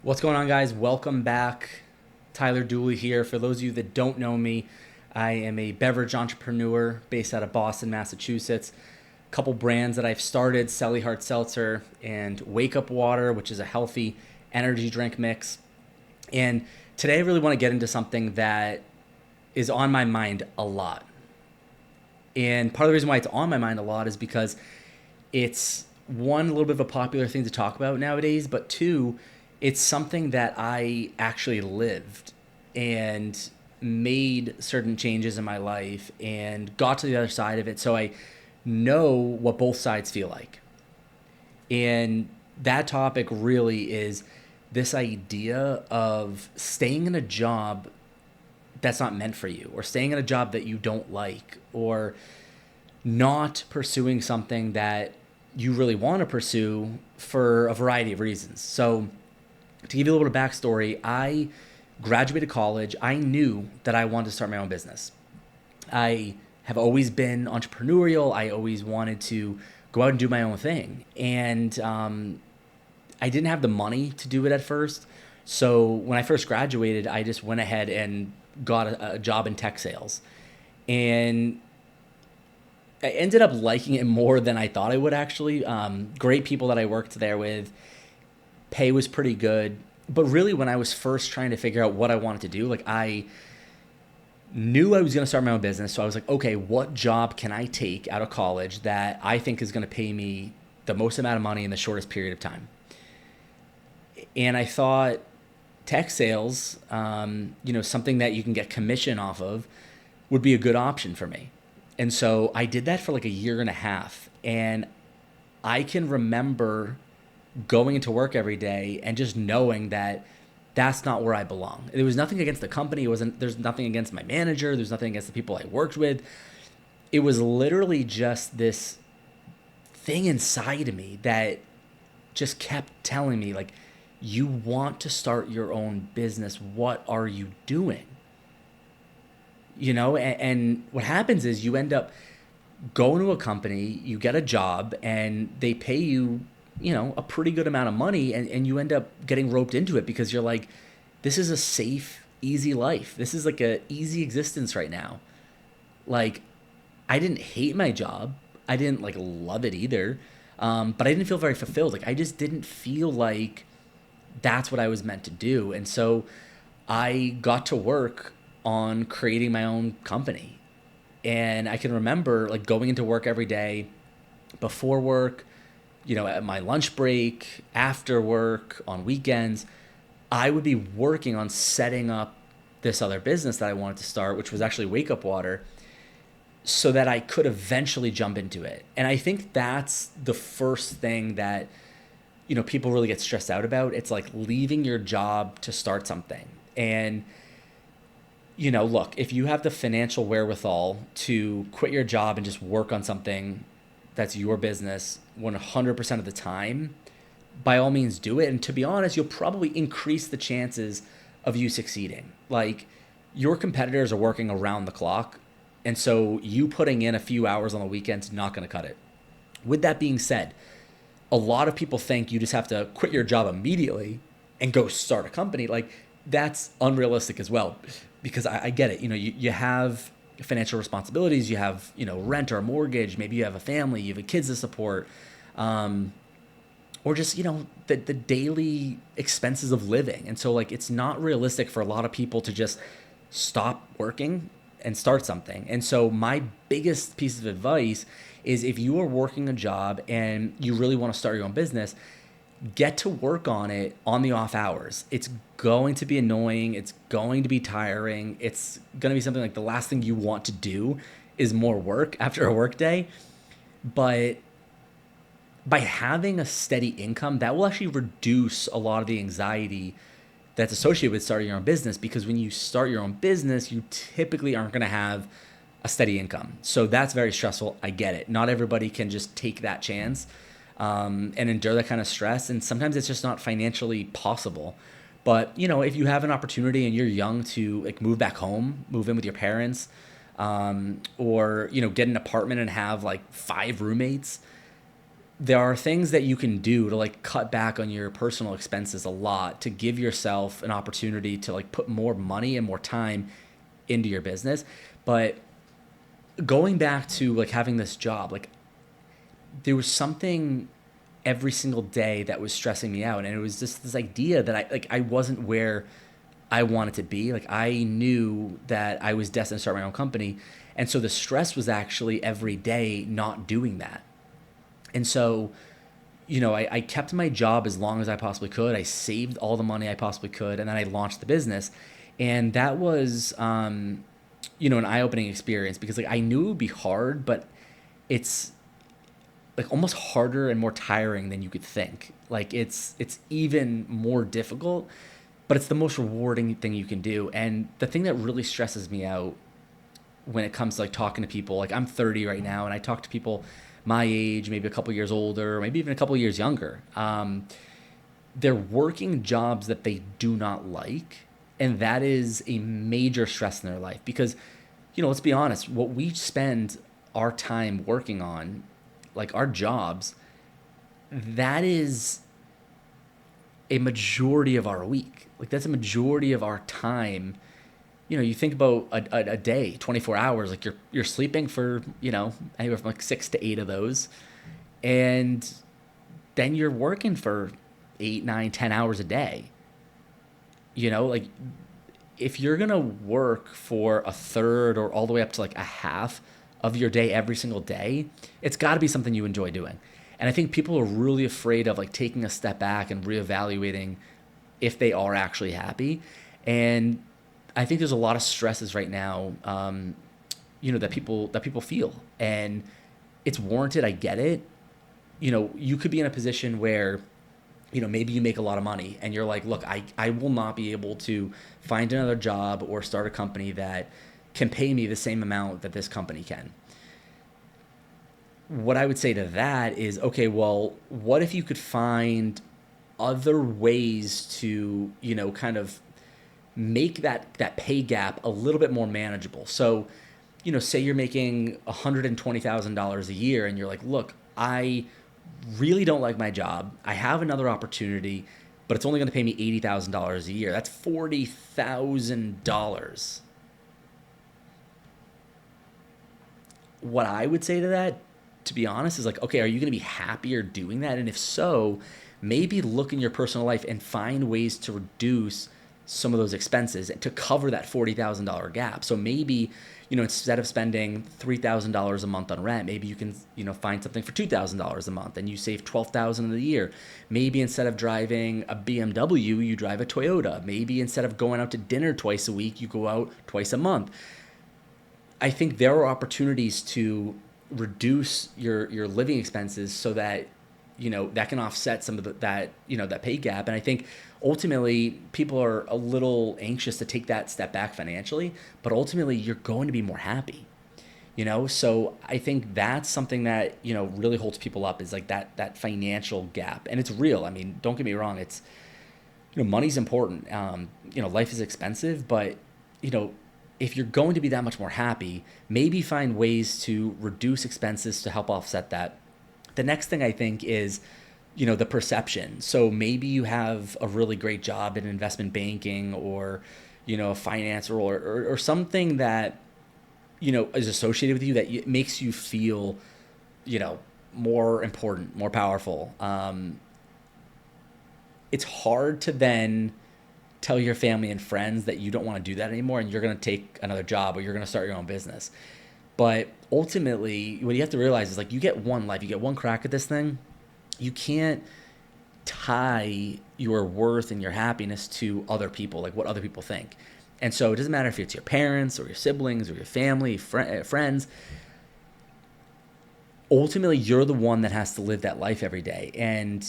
What's going on, guys? Welcome back. Tyler Dooley here. For those of you that don't know me, I am a beverage entrepreneur based out of Boston, Massachusetts. A couple brands that I've started: Selly Hard Seltzer and Wake Up Water, which is a healthy energy drink mix. And today I really want to get into something that is on my mind a lot. And part of the reason why it's on my mind a lot is because it's one, a little bit of a popular thing to talk about nowadays, but two, it's something that I actually lived and made certain changes in my life and got to the other side of it. So I know what both sides feel like. And that topic really is this idea of staying in a job that's not meant for you, or staying in a job that you don't like, or not pursuing something that you really want to pursue for a variety of reasons. So, to give you a little bit of backstory, I graduated college. I knew that I wanted to start my own business. I have always been entrepreneurial. I always wanted to go out and do my own thing. And I didn't have the money to do it at first. So when I first graduated, I just went ahead and got a job in tech sales. And I ended up liking it more than I thought I would, actually. Great people that I worked there with. Pay was pretty good. But really, when I was first trying to figure out what I wanted to do, like, I knew I was going to start my own business. So I was like, okay, what job can I take out of college that I think is going to pay me the most amount of money in the shortest period of time? And I thought tech sales, something that you can get commission off of, would be a good option for me. And so I did that for like a year and a half. And I can remember going into work every day and just knowing that that's not where I belong. There was nothing against the company. There's nothing against my manager. There's nothing against the people I worked with. It was literally just this thing inside of me that just kept telling me, like, you want to start your own business. What are you doing? And what happens is you end up going to a company, you get a job, and they pay you, a pretty good amount of money, and you end up getting roped into it because you're like, this is a safe, easy life. This is like a easy existence right now. Like, I didn't hate my job. I didn't like love it either. But I didn't feel very fulfilled. Like, I just didn't feel like that's what I was meant to do. And so I got to work on creating my own company. And I can remember like going into work every day, before work, at my lunch break, after work, on weekends. I would be working on setting up this other business that I wanted to start, which was actually Wake Up Water, so that I could eventually jump into it. And I think that's the first thing that, people really get stressed out about. It's like leaving your job to start something. And, look, if you have the financial wherewithal to quit your job and just work on something that's your business 100% of the time, by all means do it. And to be honest, you'll probably increase the chances of you succeeding. Like, your competitors are working around the clock. And so you putting in a few hours on the weekends not going to cut it. With that being said, a lot of people think you just have to quit your job immediately and go start a company. Like, that's unrealistic as well, because I get it. You have financial responsibilities, you have, rent or a mortgage, maybe you have a family, you have kids to support, or just, the daily expenses of living. And so, like, it's not realistic for a lot of people to just stop working and start something. And so my biggest piece of advice is, if you are working a job and you really want to start your own business, get to work on it on the off hours. It's going to be annoying. It's going to be tiring. It's going to be something like the last thing you want to do is more work after a work day. But by having a steady income, that will actually reduce a lot of the anxiety that's associated with starting your own business, because when you start your own business, you typically aren't going to have a steady income. So that's very stressful. I get it. Not everybody can just take that chance and endure that kind of stress. And sometimes it's just not financially possible. But, if you have an opportunity and you're young to like move back home, move in with your parents, or, get an apartment and have like 5 roommates, there are things that you can do to like cut back on your personal expenses a lot to give yourself an opportunity to like put more money and more time into your business. But going back to like having this job, like there was something every single day that was stressing me out, and it was just this idea that I wasn't where I wanted to be. Like I knew that I was destined to start my own company, and so the stress was actually every day not doing that. And so, I kept my job as long as I possibly could. I saved all the money I possibly could, and then I launched the business. And that was, an eye-opening experience because like I knew it would be hard, but it's like almost harder and more tiring than you could think. Like it's even more difficult, but it's the most rewarding thing you can do. And the thing that really stresses me out when it comes to like talking to people, like I'm 30 right now, and I talk to people my age, maybe a couple years older, maybe even a couple years younger. They're working jobs that they do not like, and that is a major stress in their life because, let's be honest, what we spend our time working on, like our jobs, that is a majority of our week. Like that's a majority of our time. You think about a day, 24 hours, like you're sleeping for, anywhere from like 6 to 8 of those. And then you're working for 8, 9, 10 hours a day. Like if you're going to work for a third or all the way up to like a half of your day every single day, it's got to be something you enjoy doing. And I think people are really afraid of like taking a step back and reevaluating if they are actually happy. And I think there's a lot of stresses right now, that people feel, and it's warranted. I get it. You could be in a position where, maybe you make a lot of money and you're like, look, I will not be able to find another job or start a company that can pay me the same amount that this company can. What I would say to that is, okay, well, what if you could find other ways to, kind of make that pay gap a little bit more manageable? So, say you're making $120,000 a year and you're like, look, I really don't like my job. I have another opportunity, but it's only going to pay me $80,000 a year. That's $40,000. What I would say to that, to be honest, is like, okay, are you going to be happier doing that? And if so, maybe look in your personal life and find ways to reduce some of those expenses to cover that $40,000 gap. So maybe, instead of spending $3,000 a month on rent, maybe you can, find something for $2,000 a month and you save $12,000 a year. Maybe instead of driving a BMW, you drive a Toyota. Maybe instead of going out to dinner twice a week, you go out twice a month. I think there are opportunities to reduce your living expenses so that that can offset some of that pay gap. And I think ultimately people are a little anxious to take that step back financially, but ultimately you're going to be more happy. So I think that's something that really holds people up, is like that financial gap. And it's real. I mean, don't get me wrong, it's money's important. Life is expensive, but if you're going to be that much more happy, maybe find ways to reduce expenses to help offset that. The next thing I think is, the perception. So maybe you have a really great job in investment banking or, a finance role or something that, is associated with you that makes you feel, more important, more powerful. It's hard to then tell your family and friends that you don't want to do that anymore and you're going to take another job or you're going to start your own business. But ultimately, what you have to realize is like you get one life, you get one crack at this thing. You can't tie your worth and your happiness to other people, like what other people think. And so it doesn't matter if it's your parents or your siblings or your family, friends. Ultimately, you're the one that has to live that life every day. And,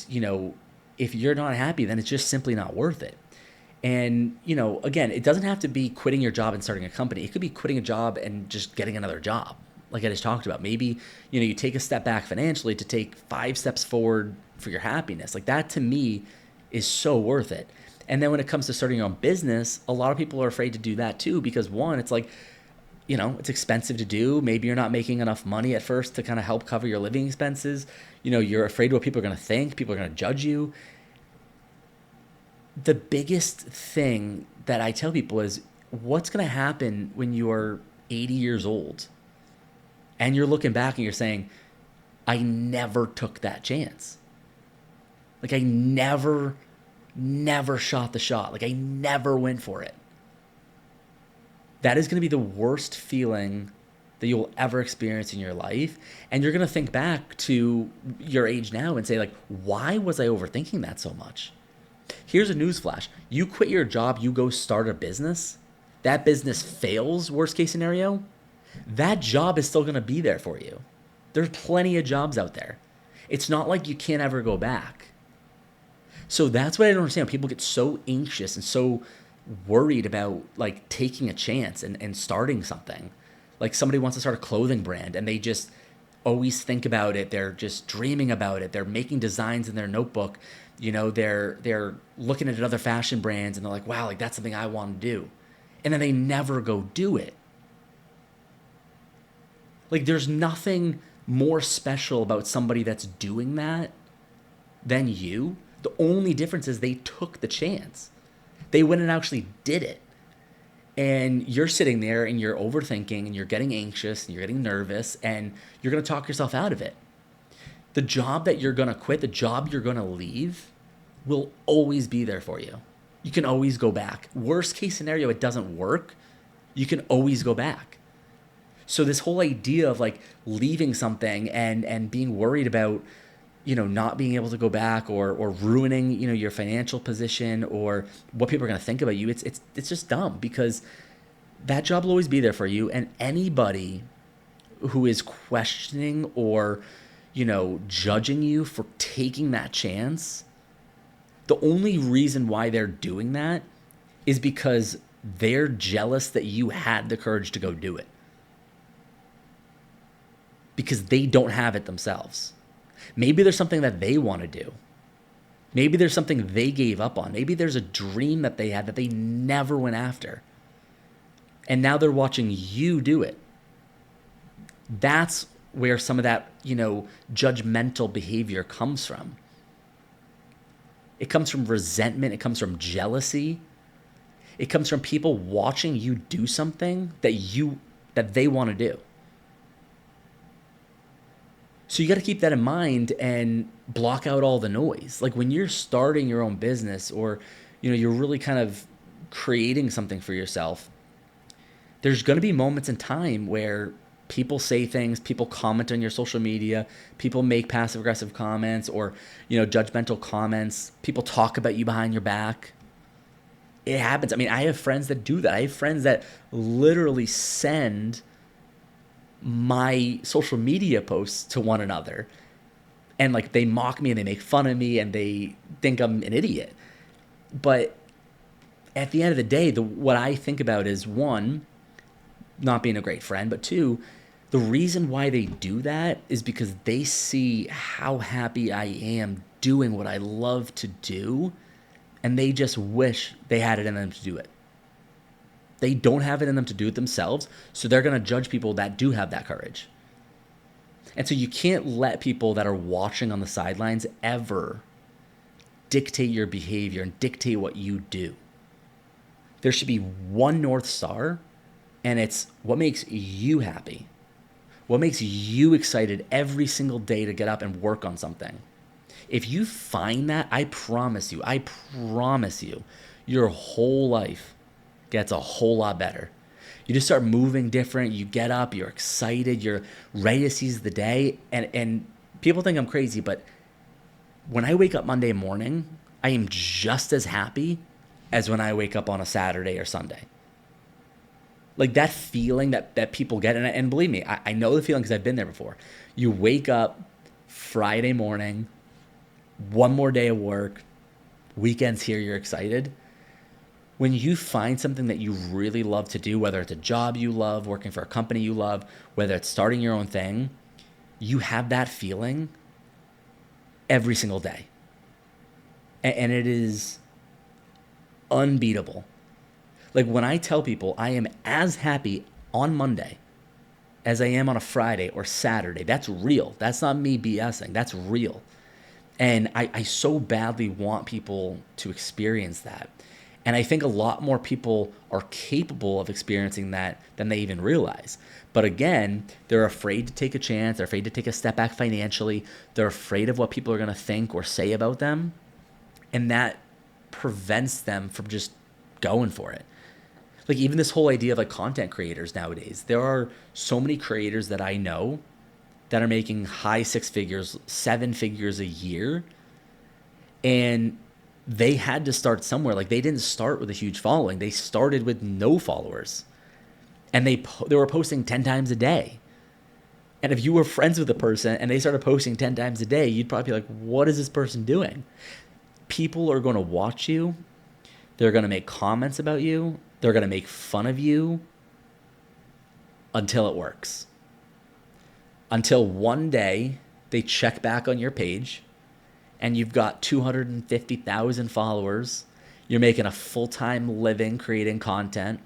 if you're not happy, then it's just simply not worth it. And, again, it doesn't have to be quitting your job and starting a company. It could be quitting a job and just getting another job. Like I just talked about, maybe, you take a step back financially to take 5 steps forward for your happiness. Like that to me is so worth it. And then when it comes to starting your own business, a lot of people are afraid to do that too, because one, it's like, It's expensive to do. Maybe you're not making enough money at first to kind of help cover your living expenses. You're afraid of what people are going to think. People are going to judge you. The biggest thing that I tell people is what's going to happen when you're 80 years old and you're looking back and you're saying, I never took that chance. Like I never shot the shot. Like I never went for it. That is going to be the worst feeling that you'll ever experience in your life. And you're going to think back to your age now and say, like, why was I overthinking that so much? Here's a newsflash. You quit your job, you go start a business. That business fails, worst case scenario. That job is still going to be there for you. There's plenty of jobs out there. It's not like you can't ever go back. So that's what I don't understand. People get so anxious and so worried about like taking a chance and starting something. Like somebody wants to start a clothing brand and they just always think about it. They're just dreaming about it. They're making designs in their notebook. They're looking at other fashion brands and they're like, wow, like that's something I want to do. And then they never go do it. Like there's nothing more special about somebody that's doing that than you. The only difference is they took the chance. They went and actually did it. And you're sitting there and you're overthinking and you're getting anxious and you're getting nervous and you're going to talk yourself out of it. The job that you're going to quit, the job you're going to leave will always be there for you. You can always go back. Worst case scenario, it doesn't work. You can always go back. So this whole idea of like leaving something and being worried about not being able to go back or ruining, your financial position or what people are going to think about you. It's just dumb because that job will always be there for you. And anybody who is questioning or, judging you for taking that chance, the only reason why they're doing that is because they're jealous that you had the courage to go do it. Because they don't have it themselves. Maybe there's something that they want to do. Maybe there's something they gave up on. Maybe there's a dream that they had that they never went after. And now they're watching you do it. That's where some of that, judgmental behavior comes from. It comes from resentment. It comes from jealousy. It comes from people watching you do something that they want to do. So you got to keep that in mind and block out all the noise. Like when you're starting your own business or, you're really kind of creating something for yourself, there's going to be moments in time where people say things, people comment on your social media, people make passive aggressive comments or, judgmental comments. People talk about you behind your back. It happens. I mean, I have friends that do that. I have friends that literally send my social media posts to one another and like they mock me and they make fun of me and they think I'm an idiot. But at the end of the day, what I think about is one, not being a great friend, but two, the reason why they do that is because they see how happy I am doing what I love to do and they just wish they had it in them to do it. They don't have it in them to do it themselves, so they're going to judge people that do have that courage. And so you can't let people that are watching on the sidelines ever dictate your behavior and dictate what you do. There should be one North Star, and it's what makes you happy. What makes you excited every single day to get up and work on something. If you find that, I promise you, your whole life gets a whole lot better. You just start moving different. You get up, you're excited, you're ready to seize the day. And people think I'm crazy, but when I wake up Monday morning, I am just as happy as when I wake up on a Saturday or Sunday. Like that feeling that people get, and believe me, I know the feeling because I've been there before. You wake up Friday morning, one more day of work, weekend's here, you're excited. When you find something that you really love to do, whether it's a job you love, working for a company you love, whether it's starting your own thing, you have that feeling every single day. And it is unbeatable. Like when I tell people I am as happy on Monday as I am on a Friday or Saturday. That's real. That's not me BSing. That's real. And I so badly want people to experience that. And I think a lot more people are capable of experiencing that than they even realize. But again, they're afraid to take a chance. They're afraid to take a step back financially. They're afraid of what people are going to think or say about them. And that prevents them from just going for it. Like even this whole idea of like content creators nowadays, there are so many creators that I know that are making high six figures, seven figures a year. And they had to start somewhere. Like they didn't start with a huge following. They started with no followers. And they were posting 10 times a day. And if you were friends with a person and they started posting 10 times a day, you'd probably be like, what is this person doing? People are going to watch you. They're going to make comments about you. They're going to make fun of you until it works. Until one day they check back on your page and you've got 250,000 followers. You're making a full-time living creating content.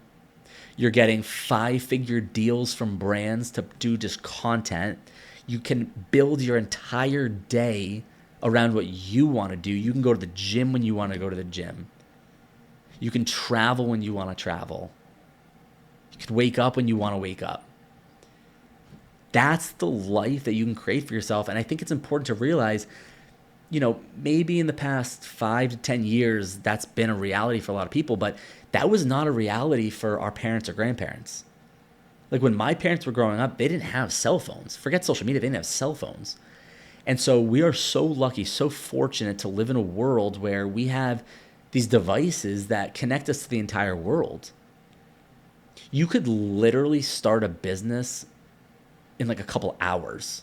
You're getting 5-figure deals from brands to do just content. You can build your entire day around what you want to do. You can go to the gym when you want to go to the gym. You can travel when you want to travel. You can wake up when you want to wake up. That's the life that you can create for yourself. And I think it's important to realize, maybe in the past 5 to 10 years, that's been a reality for a lot of people, but that was not a reality for our parents or grandparents. Like when my parents were growing up, they didn't have cell phones. Forget social media, they didn't have cell phones. And so we are so lucky, so fortunate to live in a world where we have these devices that connect us to the entire world. You could literally start a business in like a couple hours.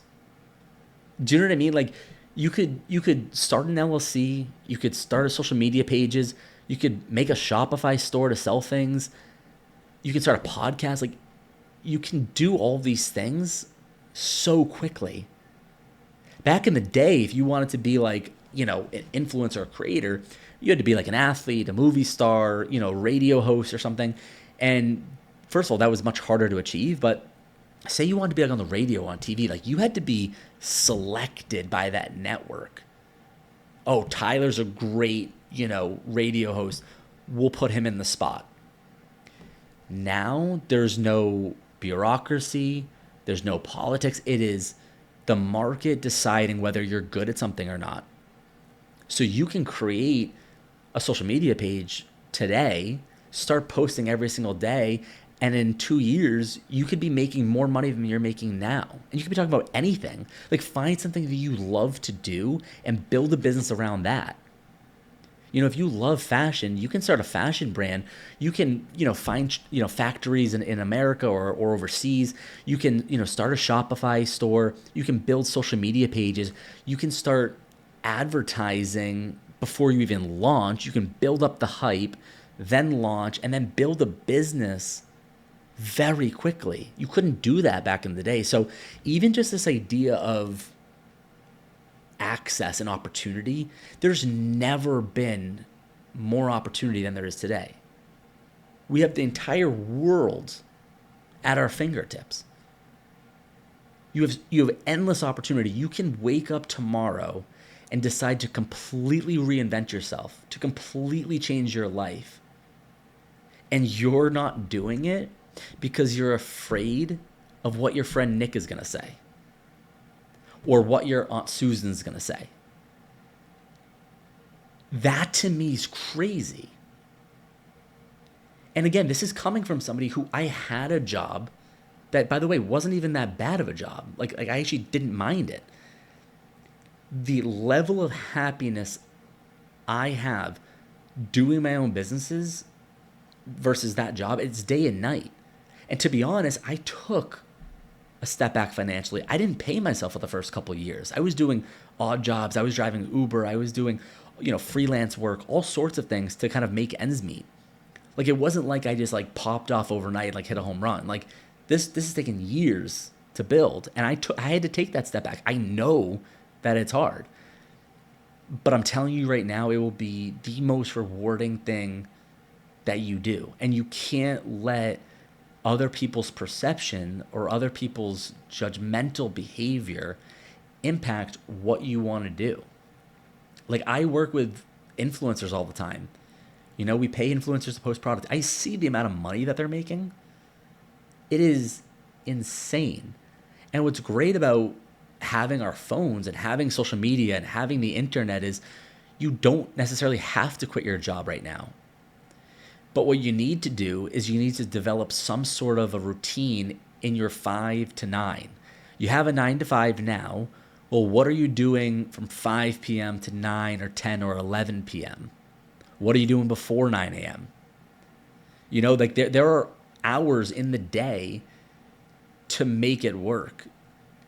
Do you know what I mean? Like you could start an LLC, you could start a social media pages, you could make a Shopify store to sell things, you could start a podcast. Like you can do all these things so quickly. Back in the day, if you wanted to be like, an influencer or creator, you had to be like an athlete, a movie star, radio host or something. And first of all, that was much harder to achieve. But say you wanted to be like on the radio, on TV, like you had to be selected by that network. Oh, Tyler's a great, radio host. We'll put him in the spot. Now there's no bureaucracy. There's no politics. It is the market deciding whether you're good at something or not. So you can create a social media page today, start posting every single day, and in 2 years, you could be making more money than you're making now. And you could be talking about anything. Like find something that you love to do and build a business around that. If you love fashion, you can start a fashion brand. You can, find, factories in America or overseas. You can, start a Shopify store. You can build social media pages. You can start advertising before you even launch. You can build up the hype, then launch, and then build a business very quickly. You couldn't do that back in the day. So even just this idea of access and opportunity, there's never been more opportunity than there is today. We have the entire world at our fingertips. You have endless opportunity. You can wake up tomorrow and decide to completely reinvent yourself, to completely change your life. And you're not doing it because you're afraid of what your friend Nick is going to say or what your Aunt Susan's going to say. That to me is crazy. And again, this is coming from somebody who I had a job that, by the way, wasn't even that bad of a job. Like I actually didn't mind it. The level of happiness I have doing my own businesses versus that job, it's day and night. And to be honest, I took a step back financially. I didn't pay myself for the first couple of years. I was doing odd jobs. I was driving Uber. I was doing, freelance work, all sorts of things to kind of make ends meet. Like it wasn't like I just like popped off overnight and like hit a home run. Like this has taken years to build, and I had to take that step back. I know that it's hard, but I'm telling you right now, it will be the most rewarding thing that you do, and you can't let other people's perception or other people's judgmental behavior impact what you want to do. Like, I work with influencers all the time. We pay influencers to post product. I see the amount of money that they're making. It is insane. And what's great about having our phones and having social media and having the internet is you don't necessarily have to quit your job right now. But what you need to do is you need to develop some sort of a routine in your 5 to 9. You have a 9 to 5 now. Well, what are you doing from 5 p.m. to 9 or 10 or 11 p.m.? What are you doing before 9 a.m.? Like there are hours in the day to make it work.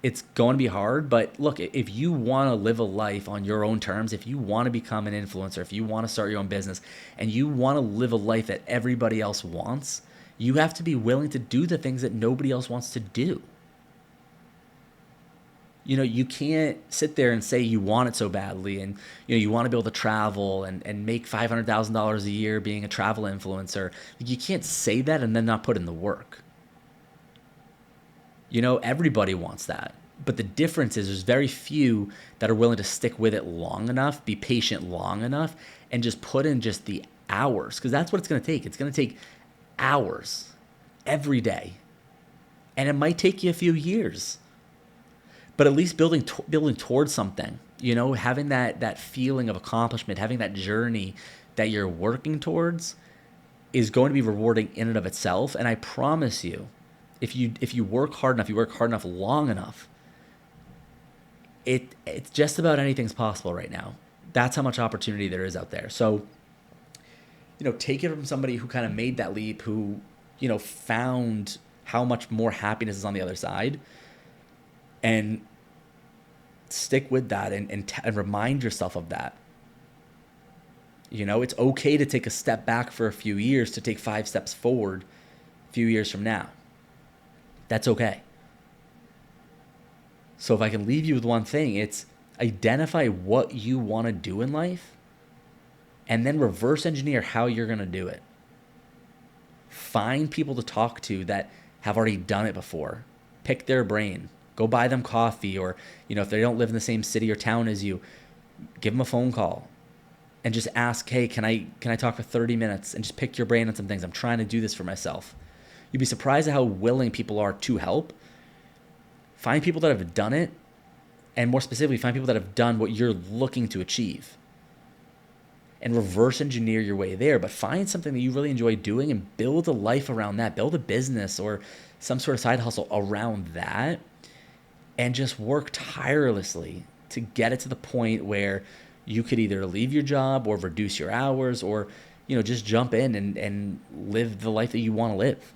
It's going to be hard, but look, if you want to live a life on your own terms, if you want to become an influencer, if you want to start your own business, and you want to live a life that everybody else wants, you have to be willing to do the things that nobody else wants to do. You can't sit there and say you want it so badly and you want to be able to travel and make $500,000 a year being a travel influencer. You can't say that and then not put in the work. Everybody wants that. But the difference is there's very few that are willing to stick with it long enough, be patient long enough, and just put in just the hours. Because that's what it's going to take. It's going to take hours every day. And it might take you a few years. But at least building towards something, having that feeling of accomplishment, having that journey that you're working towards is going to be rewarding in and of itself. And I promise you, if you work hard enough, you work hard enough long enough, it's just about anything's possible right now. That's how much opportunity there is out there. So, take it from somebody who kind of made that leap, who, found how much more happiness is on the other side, and stick with that and remind yourself of that. It's okay to take a step back for a few years to take 5 steps forward a few years from now. That's okay. So if I can leave you with one thing, it's identify what you want to do in life and then reverse engineer how you're going to do it. Find people to talk to that have already done it before. Pick their brain. Go buy them coffee, or, if they don't live in the same city or town as you, give them a phone call and just ask, hey, can I talk for 30 minutes and just pick your brain on some things? I'm trying to do this for myself. You'd be surprised at how willing people are to help. Find people that have done it, and more specifically, find people that have done what you're looking to achieve. And reverse engineer your way there, but find something that you really enjoy doing and build a life around that. Build a business or some sort of side hustle around that, and just work tirelessly to get it to the point where you could either leave your job or reduce your hours or, just jump in and live the life that you want to live.